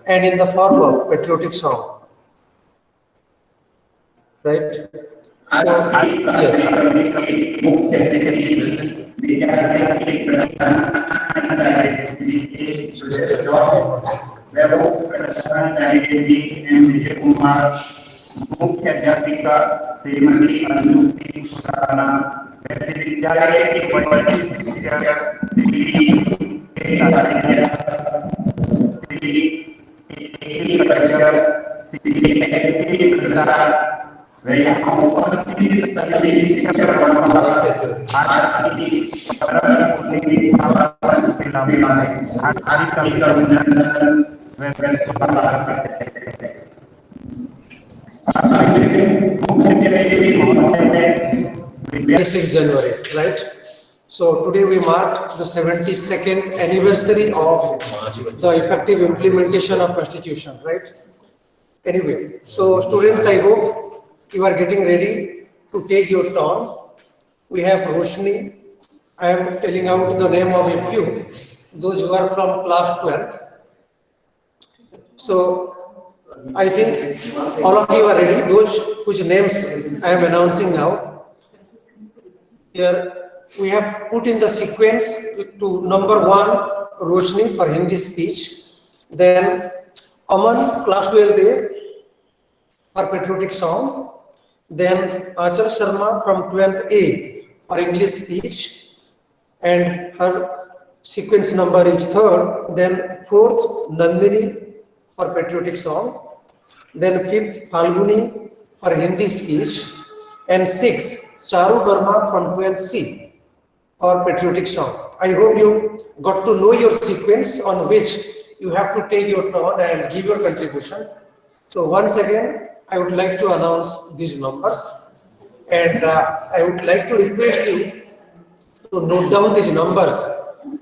and in the form of patriotic song, right? So yes. मुख्य अध्यापिका श्रीमती अनुप्रिया खुराना, विद्यालय के वरिष्ठ शिक्षक Shri January, right? So today we mark the 72nd anniversary of the effective implementation of Constitution, right? Anyway, so students, I hope you are getting ready to take your turn. We have Roshni. I am telling out the name of a few, those who are from class 12th. So I think all of you are ready, those whose names I am announcing now. Here we have put in the sequence to number 1, Roshni for Hindi speech, then Aman, class 12A for patriotic song, then Achal Sharma from 12th A for English speech, and her sequence number is 3rd, then 4th Nandini for patriotic song, then 5th Falguni for Hindi speech, and 6th Charu Verma from 12th C for patriotic song. I hope you got to know your sequence on which you have to take your turn and give your contribution. So once again, I would like to announce these numbers, and I would like to request you to note down these numbers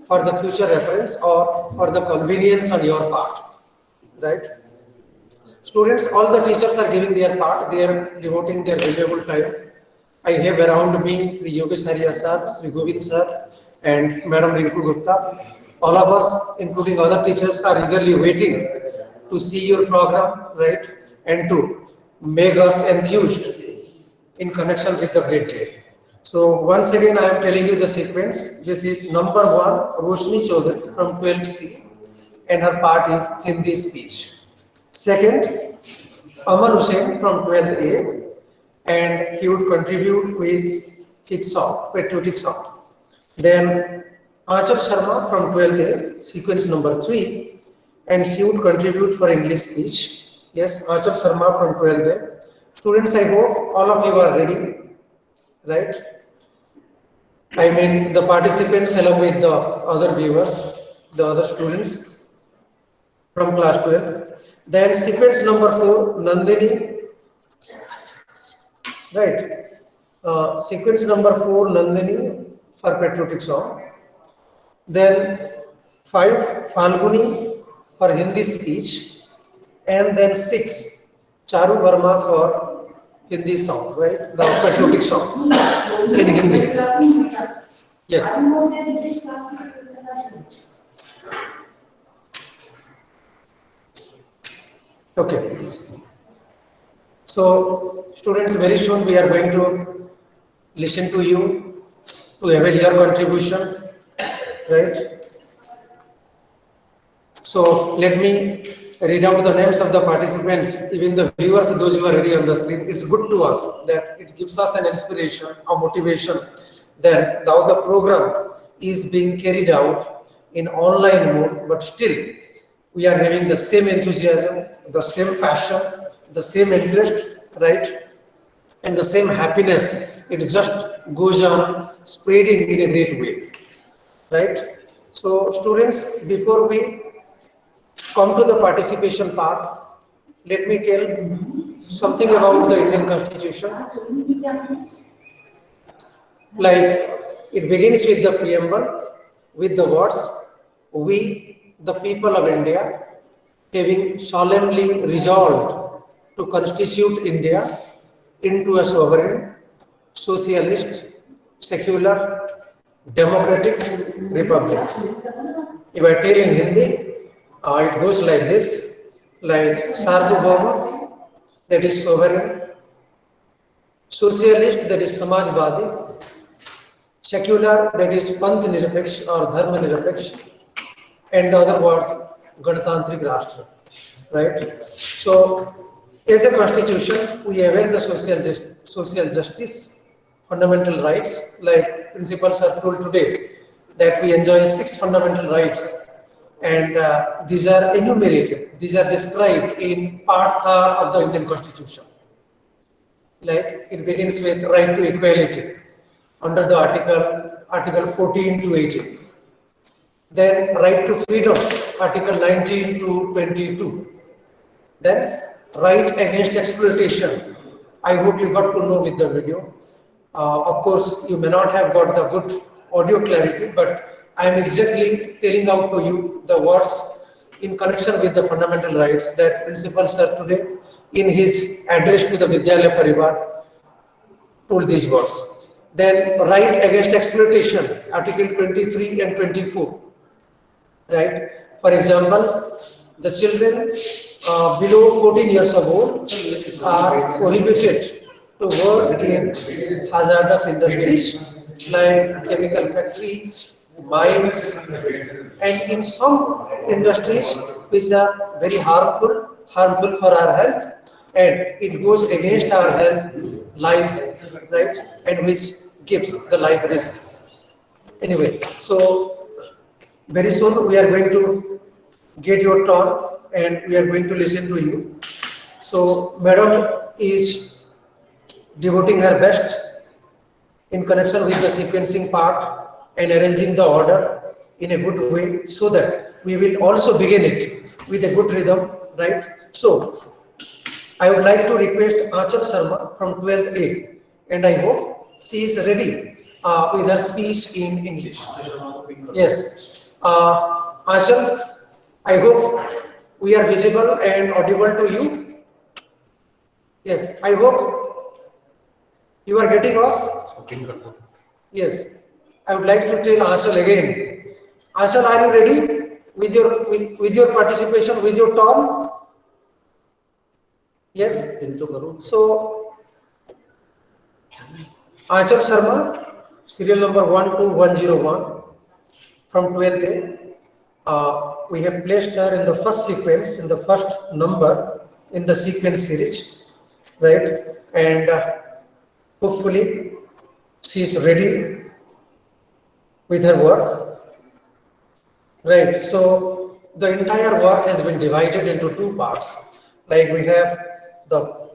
for the future reference or for the convenience on your part, right? Students, all the teachers are giving their part, they are devoting their valuable time. I have around me Sri Yogesh Haria sir, Sri Govind sir, and Madam Rinku Gupta. All of us, including other teachers, are eagerly waiting to see your program, right, and to make us enthused in connection with the great day. So once again, I am telling you the sequence. This is number 1, Roshni Chaudhary from 12C, and her part is Hindi speech. Second, Aman Hussain from 12th A, and he would contribute with his song, patriotic song. Then Achal Sharma from 12th A, sequence number 3, and she would contribute for English speech. Yes, Achal Sharma from 12th A. Students, I hope all of you are ready, right? I mean the participants along with the other viewers, the other students from class 12. Then sequence number 4, Nandini, right? Sequence number 4, Nandini for patriotic song. Then 5, Falguni for Hindi speech, and then 6, Charu Verma for Hindi song, right? The patriotic song in Hindi. Yes. Okay. So, students, very soon we are going to listen to you to avail your contribution, right? So, let me read out the names of the participants, even the viewers, those who are already on the screen. It's good to us that it gives us an inspiration, a motivation that now the program is being carried out in online mode, but still we are having the same enthusiasm, the same passion, the same interest, right? And the same happiness. It just goes on spreading in a great way, right? So students, before we come to the participation part, let me tell something about the Indian Constitution. Like, it begins with the preamble, with the words, "We, the people of India, having solemnly resolved to constitute India into a sovereign, socialist, secular, democratic republic." If I tell in Hindi, It goes like this, like Sarvabhauma, that is sovereign, socialist, that is Samajwadi, secular, that is Panth Nirapaksh or Dharma Nirapaksh, and the other words, Ganatantrik Rashtra, right? So, as a constitution, we avail the social justice, fundamental rights, like principles are told today, that we enjoy 6 fundamental rights, and these are enumerated, these are described in Part 3 of the Indian Constitution. Like it begins with right to equality under the article 14 to 18. Then right to freedom, article 19 to 22. Then right against exploitation. I hope you got to know with the video. Of course, you may not have got the good audio clarity, but I am exactly telling out to you the words in connection with the fundamental rights that Principal Sir today in his address to the Vidyalaya Parivar told these words. Then right against exploitation, article 23 and 24. Right? For example, the children below 14 years of old are prohibited to work in hazardous industries like chemical factories, mines, and in some industries which are very harmful for our health, and it goes against our health, life, right, and which gives the life risk. Anyway, so very soon we are going to get your turn and we are going to listen to you. So, Madam is devoting her best in connection with the sequencing part and arranging the order in a good way so that we will also begin it with a good rhythm, right? So, I would like to request Achal Sharma from 12th A, and I hope she is ready with her speech in English. Yes. Achal, I hope we are visible and audible to you. Yes, I hope you are getting us. Yes, I would like to tell Achal again. Achal, are you ready with your participation, with your turn? Yes. So, Achal Sharma, serial number 12101 from 12th A. We have placed her in the first sequence, in the first number in the sequence series, right? And hopefully she is ready with her work, right? So the entire work has been divided into 2 parts. Like we have the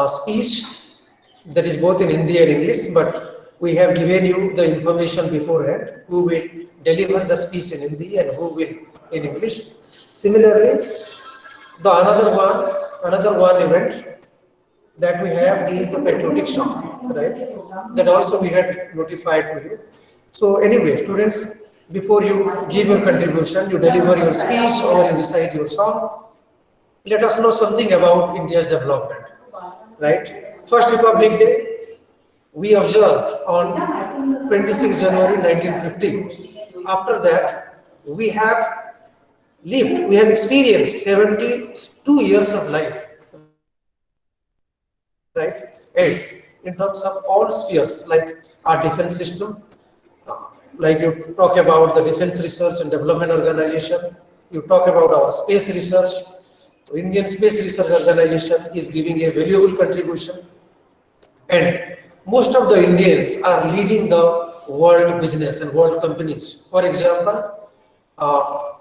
speech that is both in Hindi and English, but we have given you the information beforehand who will deliver the speech in Hindi and who will in English. Similarly, the another one event that we have is the patriotic song, right? That also we had notified to you. So anyway, students, before you give your contribution, you deliver your speech or you recite your song, let us know something about India's development, right? First Republic Day, we observed on 26 January 1950. After that, we have lived, we have experienced 72 years of life, right? And in terms of all spheres, like our defense system, like you talk about the Defense Research and Development Organization, you talk about our space research. So Indian Space Research Organization is giving a valuable contribution, and most of the Indians are leading the world business and world companies. For example,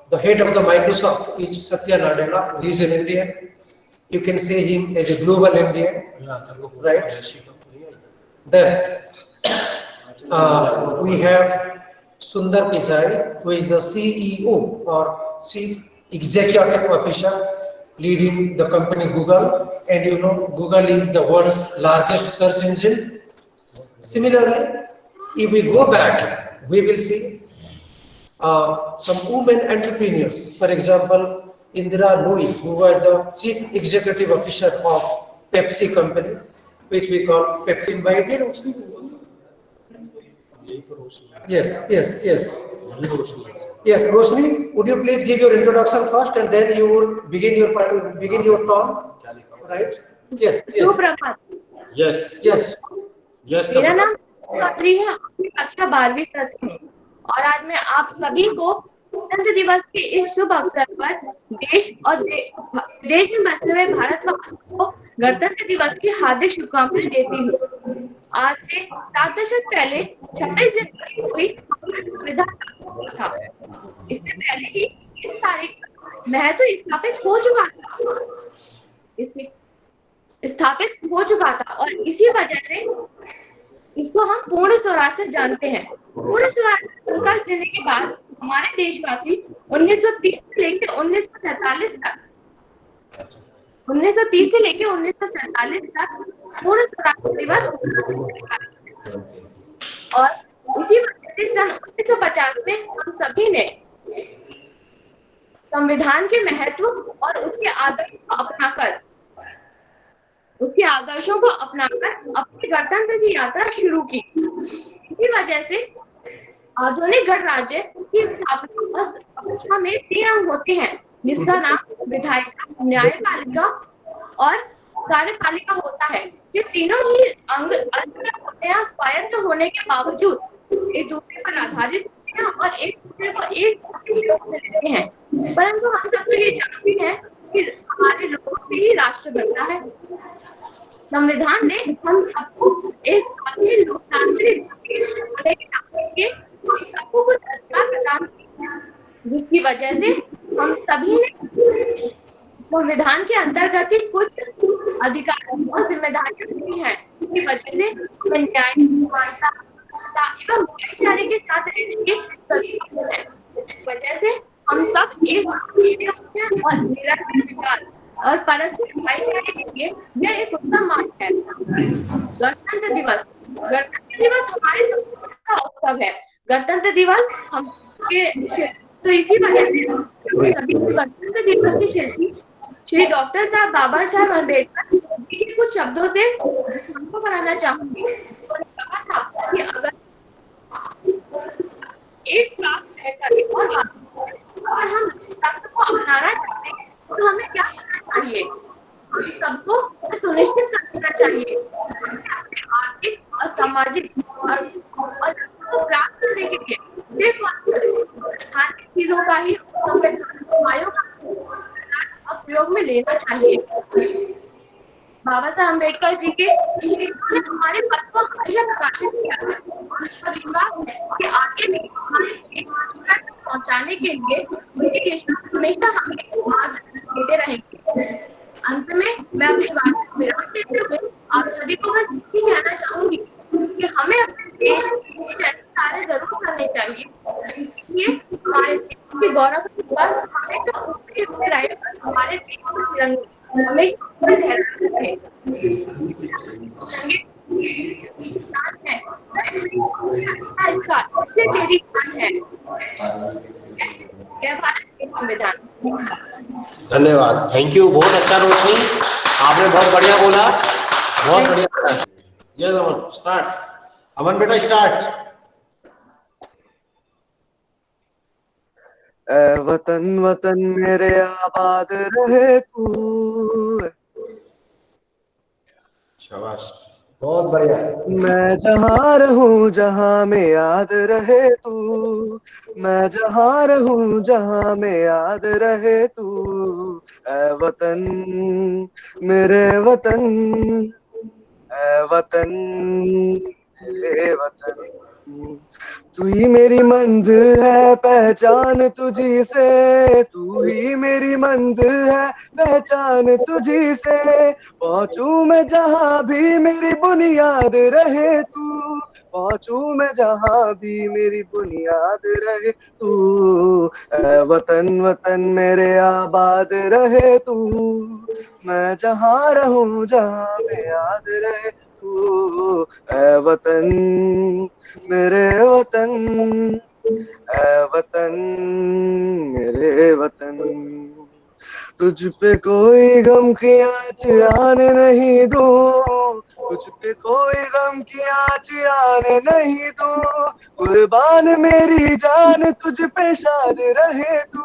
the head of the Microsoft is Satya Nadella. He is an Indian. You can say him as a global Indian, right? Then we have Sundar Pichai, who is the CEO or Chief Executive Officer leading the company Google, and you know Google is the world's largest search engine. Similarly, if we go back, we will see some women entrepreneurs. For example, Indira Nooyi, who was the Chief Executive Officer of Pepsi company, which we call Pepsi. Invited. Yes. Yes, Roshni, would you please give your introduction first and then you will begin your talk, right? Yes, yes, सुप्रभात। Yes. yes. Yes, मेरा sir. नाम चौधरी है, अपनी कक्षा 12वीं से हूँ और आज मैं आप सभी को गणतंत्र दिवस के इस शुभ अवसर पर देश और विदेश में बसे हुए भारतवासियों को गणतंत्र दिवस की हार्दिक शुभकामनाएं देती हूँ। आज से 7 दशक पहले 26 जनवरी को ही हमारा संविधान लागू हुआ था। इससे पहले ही इस तारीख पर महत्व स्थापित हो चुका था। और इसी वजह से इसको हम पूर्ण स्वराज से जानते हैं। पूर्ण स्वराज का संकल्प लेने के बाद हमारे देशवासी 1930 से लेकर 1947 तक पूर्ण स्वराज दिवस और इसी वजह से सन 1950 में हम सभी ने संविधान के महत्व और उसके आदर्शों को अपनाकर अपने गणतंत्र की यात्रा शुरू की। इसी वजह से आधुनिक गणराज्य की स्थापना में 3 अंग होते हैं, जिसका नाम विधायिका, न्यायपालिका और कार्यपालिका होता है। ये तीनों ही अंग अलग-अलग होते हैं, स्वायत्त होने के बावजूद एक दूसरे पर आधारित होते हैं और एक दूसरे को एक सहयोग में लेते हैं। परंतु हम सब तो ये जानते हैं कि हमारे लोगों से ही राष्ट्र बनता है। संविधान ने हम सबको एक साथी लोकतांत्रिक के सबको कुछ अधिकार प्रदान किए, जिसकी वजह से हम सभी ने संविधान के अंतर्गत ही कुछ अधिकार और जिम्मेदारियां दी हैं, जिसकी वजह से हमें न्याय, समानता एवं भाईचारे के साथ रहने के अधिकार हैं। इस वजह से हम सब एक और निरंतर विकास और परस्पर भाईचारे के लिए यह एक उत्तम मार्ग है। गणतंत्र दिवस हमारे संस्कृति का उत्सव है। गणतंत्र दिवस हम के तो इसी वजह से सभी गणतंत्र दिवस के शिल्पी श्री डॉक्टर साहब बाबा साहब अम्बेडकर के कुछ शब्दों से हमको बनाना चाहूंगी। उन्होंने कहा था कि अगर एक साथ रहकर और हम तंत्र को अपनाना चाहते हैं तो हमें क्या करना चाहिए? हम सबको सुनिश्चित करना चाहिए अपने आर्थिक और सामाजिक और को प्राप्त करने के लिए सिर्फ स्थानीय चीजों का ही उपायों का उपयोग में लेना चाहिए। बाबा साहब अम्बेडकर जी के ने हमारे पथ को हमेशा प्रकाशित किया और विश्वास है कि आगे भी हमारे पहुंचाने के लिए उनके हमेशा हमें मार्गदर्शन देते रहेंगे। अंत में मैं अपनी बात को विराम देते हुए आप सभी को बस यही कहना चाहूंगी कि हमें अपने देश के कार्य जरूर करने चाहिए। इसलिए हमारे देश के गौरव पर हमेशा उठते रहे, हमारे देश का तिरंगा हमेशा ऊपर लहराते रहे। इससे तेरी जान है। जय भारत के संविधान। धन्यवाद, थैंक यू। बहुत अच्छा रोशनी, आपने बहुत बढ़िया बोला, बहुत बढ़िया बोला। यस अमन, स्टार्ट। अमन बेटा स्टार्ट। वतन वतन मेरे आबाद रहे तू, शाबाश, बहुत बढ़िया। मैं जहाँ रहूं जहाँ में याद रहे तू, मैं जहाँ रहूं जहाँ में याद रहे तू। ऐ वतन मेरे वतन, ऐ वतन मेरे वतन, तू ही मेरी मंजिल है पहचान तुझी से, तू ही मेरी मंजिल है पहचान तुझी से। पहुंचूं मैं जहां भी मेरी बुनियाद रहे तू, पहुंचूं मैं जहां भी मेरी बुनियाद रहे तू। ऐ वतन वतन मेरे आबाद रहे तू, मैं जहां रहूं जहां में याद रहे तू। ऐ वतन मेरे वतन, ऐ वतन मेरे वतन, तुझ पे कोई गम की आँच आने नहीं दूं, तुझ पे कोई गम की आँच आने नहीं दूं, कुर्बान मेरी जान तुझ पे शाद रहे तू,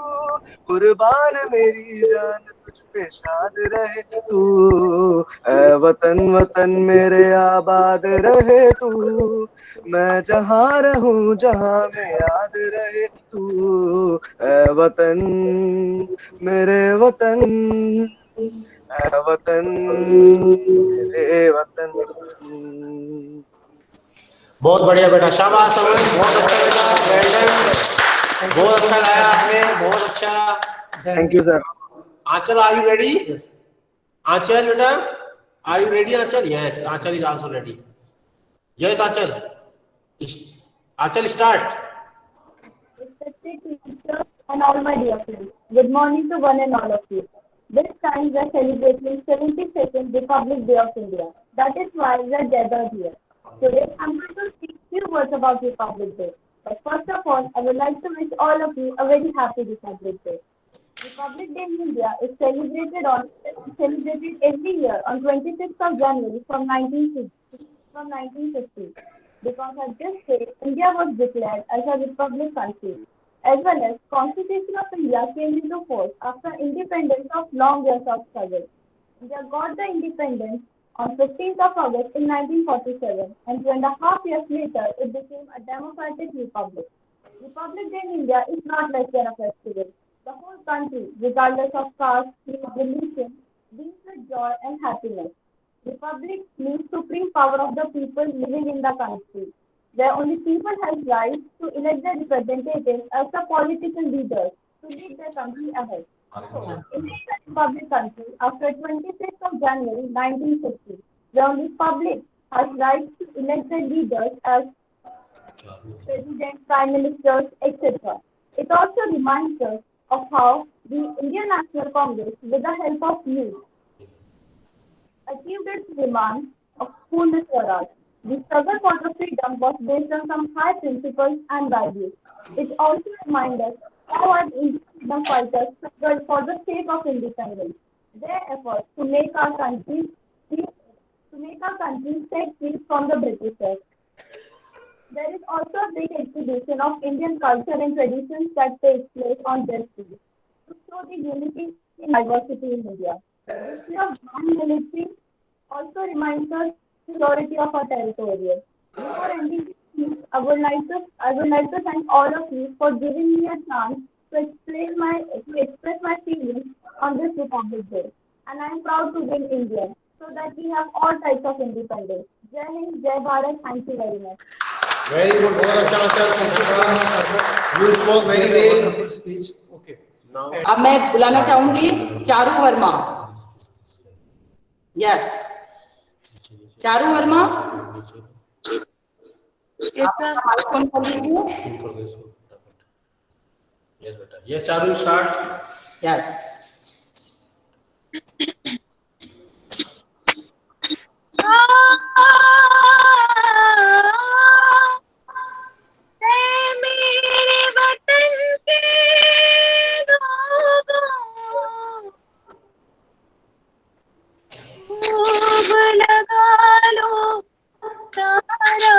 कुर्बान मेरी जान तुझ पे शाद रहे तू, ऐ वतन वतन मेरे आबाद रहे तू, मैं जहाँ रहूं जहाँ में याद रहे तू, ऐ वतन मेरे वतन, ऐ वतन मेरे वतन। बहुत बढ़िया बेटा, शाबाश अमन, बहुत अच्छा बेटा, वेल डन, बहुत अच्छा गाया आपने, बहुत अच्छा। Thank you sir. Aanchal, are you ready? Yes. Aanchal बेटा, are you ready Aanchal? Yes, Aanchal is also ready. Yes Aanchal, Aanchal start. Respected teachers and all my dear friends, good morning to one and all of you. This time we are celebrating 72nd Republic Day of India. That is why we are gathered here. Today I'm going to speak few words about Republic Day. But first of all, I would like to wish all of you a very happy Republic Day. Republic Day in India is celebrated every year on 26th of January from 1950. Because at this day, India was declared as a republic country, as well as Constitution of India came into force after independence of long years of struggle. India got the independence on 15th of August in 1947, and 2.5 years later, it became a democratic republic. Republic Day in India is not less than a festival. The whole country, regardless of caste, creed, religion, beams with joy and happiness. Republic means supreme power of the people living in the country, where only people have rights to elect their representatives as the political leaders to lead their country ahead. So, India is a republic country after 26th of January 1950, where only public has rights to elect their leaders as president, prime ministers, etc. It also reminds us of how the Indian National Congress, with the help of youth, achieved its demand of fullness for us. The struggle for the freedom was based on some high principles and values. It also reminds us how our Indian freedom fighters struggled for the sake of independence. Their efforts to make our country set free from the Britishers. There is also a big exhibition of Indian culture and traditions that takes place on this day to show the unity in diversity in India. The history of grand military also reminds us the purity of our territorial. Before ending this speech, I would like to thank all of you for giving me a chance to express my feelings on this Republic Day. And I am proud to be an Indian, so that we have all types of independence. Jai Hind, Jai Bharat. Thank you very much. Very good, बहुत अच्छा answer. You spoke very well. Wonderful speech. Okay. Now अब मैं बुलाना चाहूंगी Charu Verma. Yes, Charu Verma, microphone खोल लीजिए। Yes बेटा, yes Charu start. Yes, मेरे वतन के लोगों, खूब लगा लो तारा,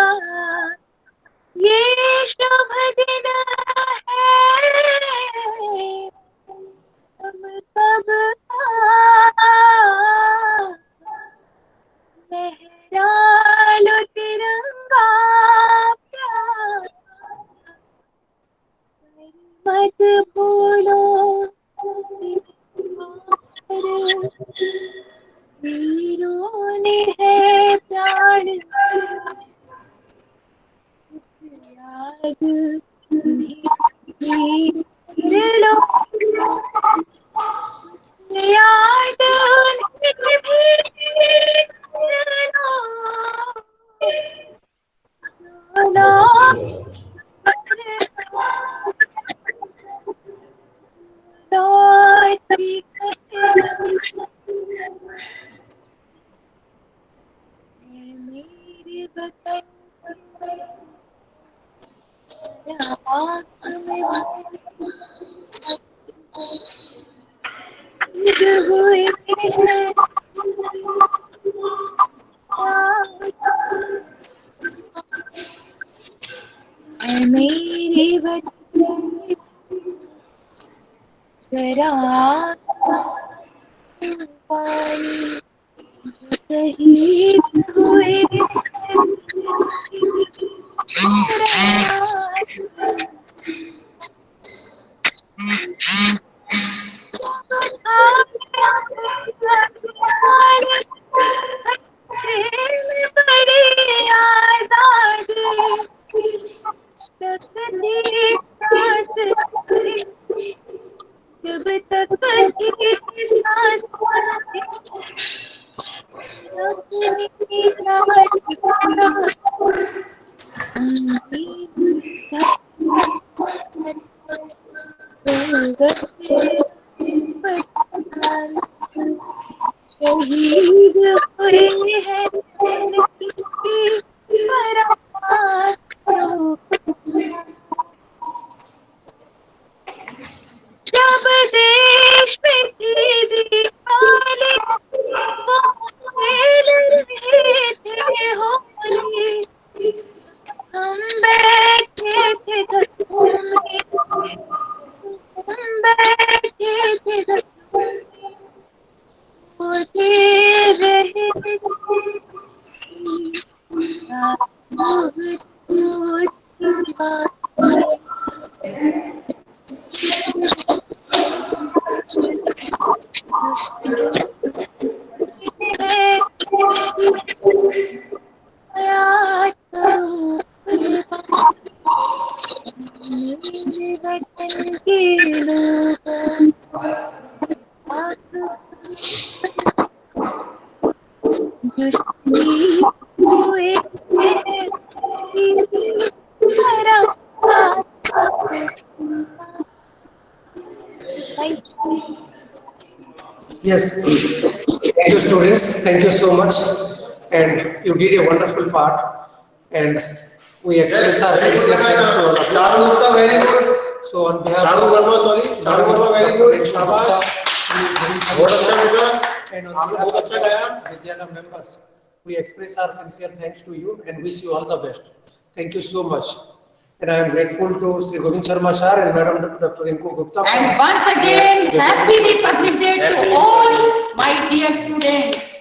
ये शुभ दिन है हम सबका, लहरा लो तिरंगा प्यारा, मत भूलो वीरों ने है प्राण याद उन्हें दिलो, याद उन्हें भी दिलो, मेरे वतन हुए हैं जरा पानी शहीद हुए बड़े आजादी तकदीर सांस जब तक ये सांस अपनी शहीद हुए हैं जब देश में थी दीवाली वो खेल रहे थे होली हम बैठे थे घरों में हम बैठे थे घरों में होते रहे वतन के लोगों जो शहीद हुए Yes, thank you students, thank you so much, and you did a wonderful part, and we express our sincere thanks to all of you. Charu Gupta very good, So on behalf Charu of Verma sorry, Charu Verma very good, शाबाश, बहुत अच्छा बेटा, and on आपने behalf बहुत अच्छा गाया. of Vidyalaya members, we express our sincere thanks to you and wish you all the best. Thank you so much. And I am grateful to Sri Govind Sharma sir and Madam Dr. Rinku Gupta. And once again, happy Republic Day to all my dear students.